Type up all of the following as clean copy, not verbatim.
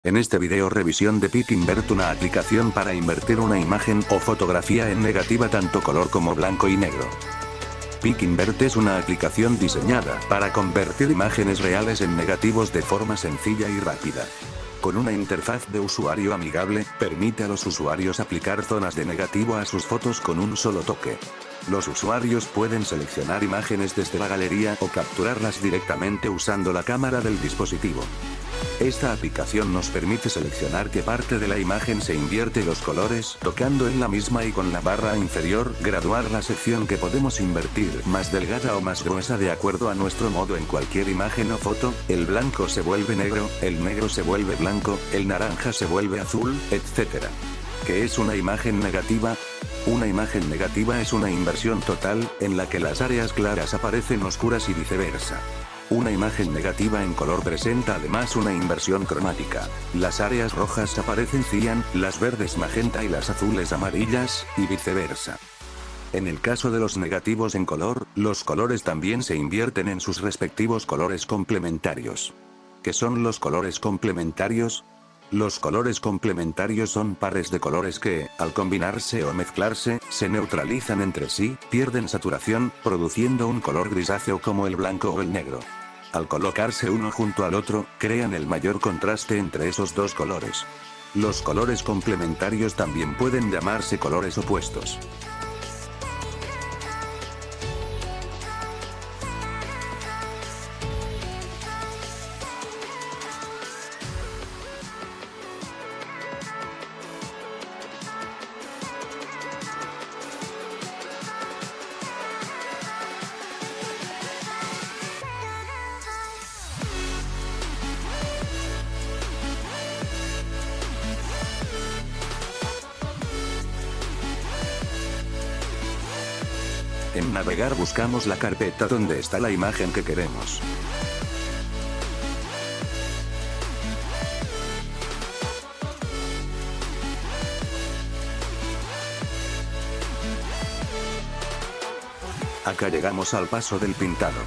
En este video Revisión de Pic invert, una aplicación para invertir una imagen o fotografía en negativa tanto color como blanco y negro. Pic invert es una aplicación diseñada para convertir imágenes reales en negativos de forma sencilla y rápida. Con una interfaz de usuario amigable, permite a los usuarios aplicar zonas de negativo a sus fotos con un solo toque. Los usuarios pueden seleccionar imágenes desde la galería o capturarlas directamente usando la cámara del dispositivo. Esta aplicación nos permite seleccionar qué parte de la imagen se invierte los colores, tocando en la misma y con la barra inferior, graduar la sección que podemos invertir, más delgada o más gruesa de acuerdo a nuestro modo en cualquier imagen o foto. El blanco se vuelve negro, el negro se vuelve blanco, el naranja se vuelve azul, etc. ¿Qué es una imagen negativa? Una imagen negativa es una inversión total, en la que las áreas claras aparecen oscuras y viceversa. Una imagen negativa en color presenta además una inversión cromática. Las áreas rojas aparecen cian, las verdes magenta y las azules amarillas, y viceversa. En el caso de los negativos en color, los colores también se invierten en sus respectivos colores complementarios. ¿Qué son los colores complementarios? Los colores complementarios son pares de colores que, al combinarse o mezclarse, se neutralizan entre sí, pierden saturación, produciendo un color grisáceo como el blanco o el negro. Al colocarse uno junto al otro, crean el mayor contraste entre esos dos colores. Los colores complementarios también pueden llamarse colores opuestos. En navegar buscamos la carpeta donde está la imagen que queremos. Acá llegamos al paso del pintado.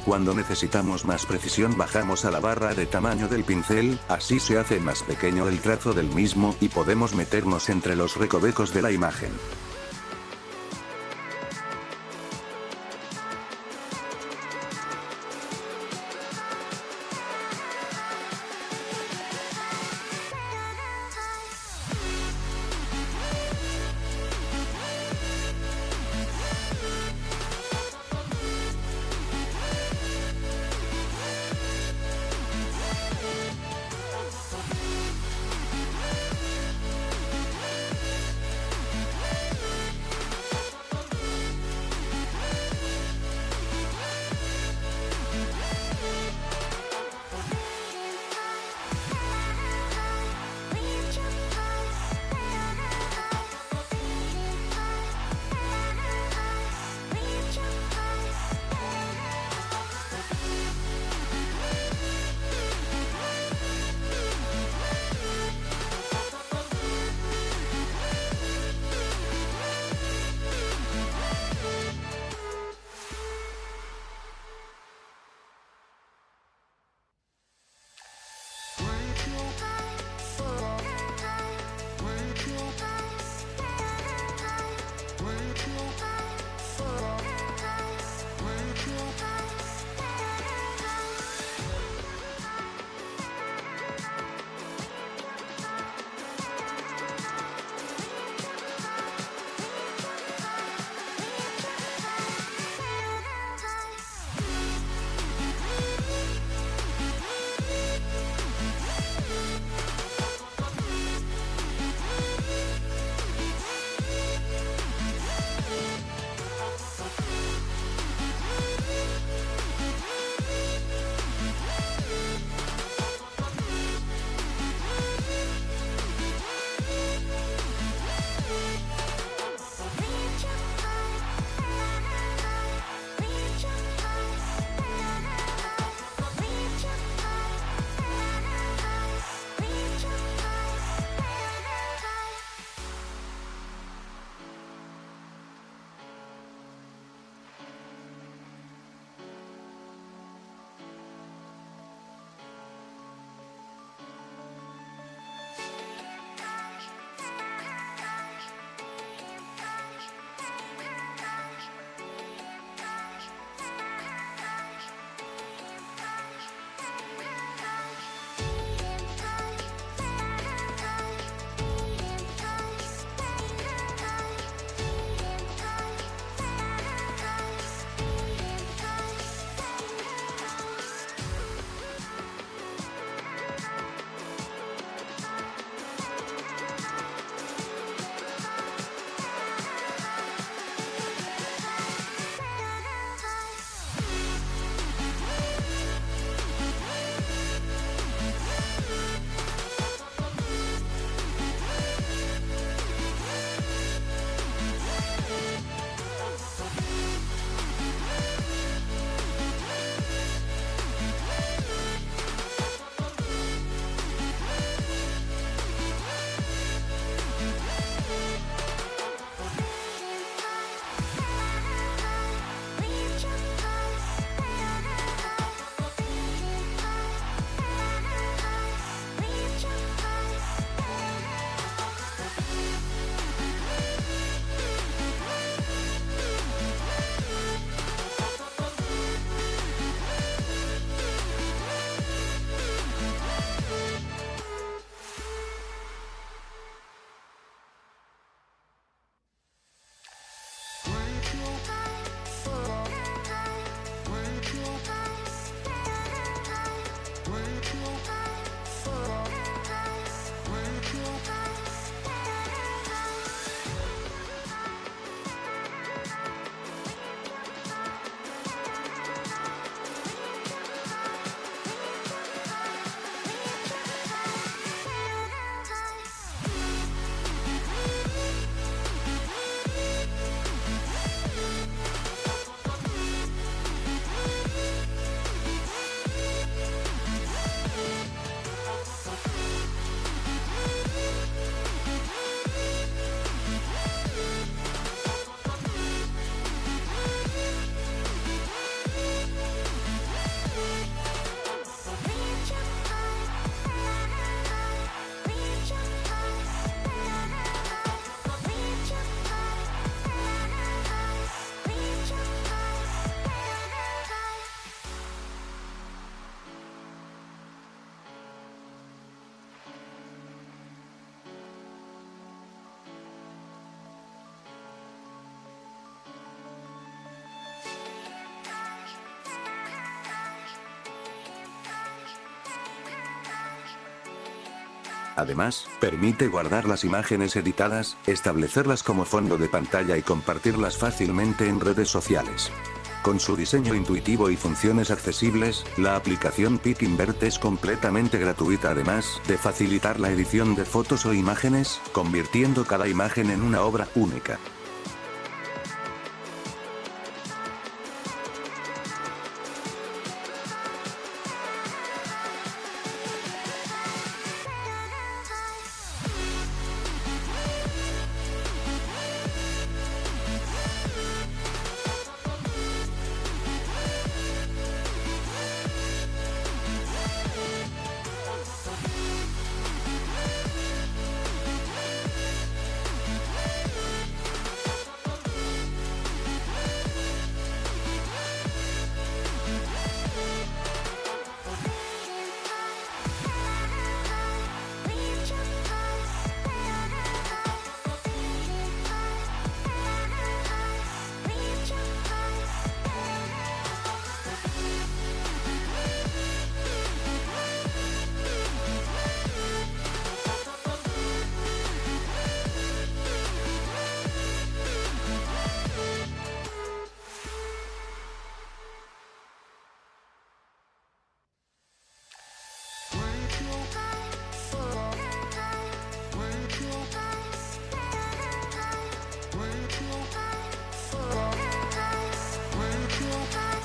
Cuando necesitamos más precisión bajamos a la barra de tamaño del pincel, así se hace más pequeño el trazo del mismo y podemos meternos entre los recovecos de la imagen. Además, permite guardar las imágenes editadas, establecerlas como fondo de pantalla y compartirlas fácilmente en redes sociales. Con su diseño intuitivo y funciones accesibles, la aplicación Pic Invert es completamente gratuita además de facilitar la edición de fotos o imágenes, convirtiendo cada imagen en una obra única.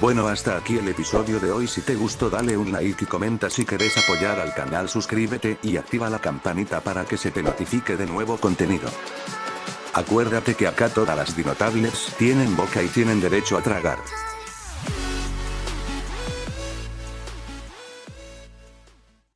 Bueno, hasta aquí el episodio de hoy. Si te gustó, dale un like y comenta. Si querés apoyar al canal, suscríbete y activa la campanita para que se te notifique de nuevo contenido. Acuérdate que acá todas las dinotables tienen boca y tienen derecho a tragar.